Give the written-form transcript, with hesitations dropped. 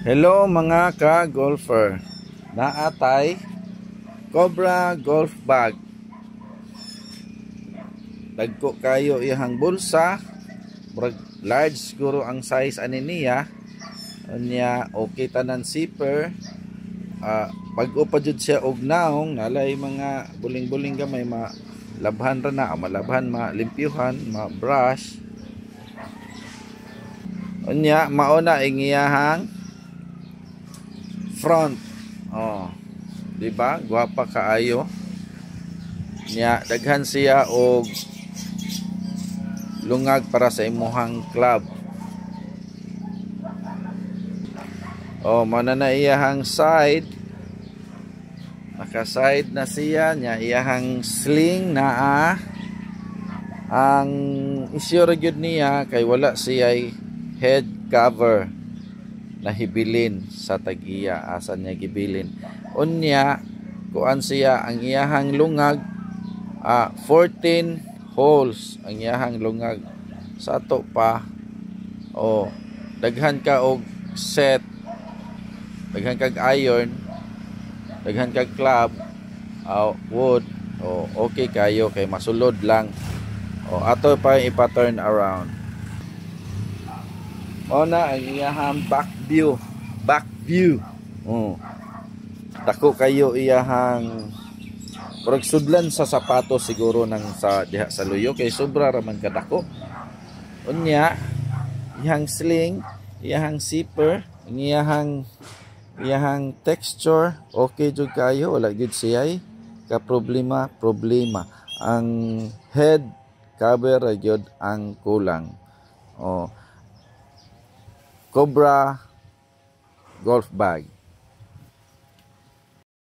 Hello mga ka-golfer. Naatay Cobra golf bag. Dagko kayo iyang bulsa. Large siguro ang size ani niya. Unya okay tanan zipper. Pag upa jud siya og naong nalay mga buling-buling gamay malabhan ra na, malabhan, malimpyuhan, ma-brush. Unya mauna ang iyahang front. Diba? Guwapa kaayo. Nya daghan siya og lungag para sa imuhang club. Mana na iyahang side. Naka-side na siya. Nya iyahang sling naa. Ang issue ra gyud niya kay wala siya head cover na hibilin sa tag-iya. Asan niya gibilin. Unya kuan siya ang iyahang lungag 14 holes ang iyahang lungag sa ato pa. Daghan ka og set, daghan kag iron, daghan kag club, wood, okay kayo kay masulod lang. Ato pa ipa-turn around. Na ang iyahang back view. Dako kayo iyahang murag sudlan sa sapatos siguro nang sa diha sa luyo kay sobra ra man kadako. Unya iyahang sling, iyahang zipper, iyahang texture okay jud kayo, wala gid siya ka problema. Ang head cover ra gyud ang kulang. Cobra golf bag.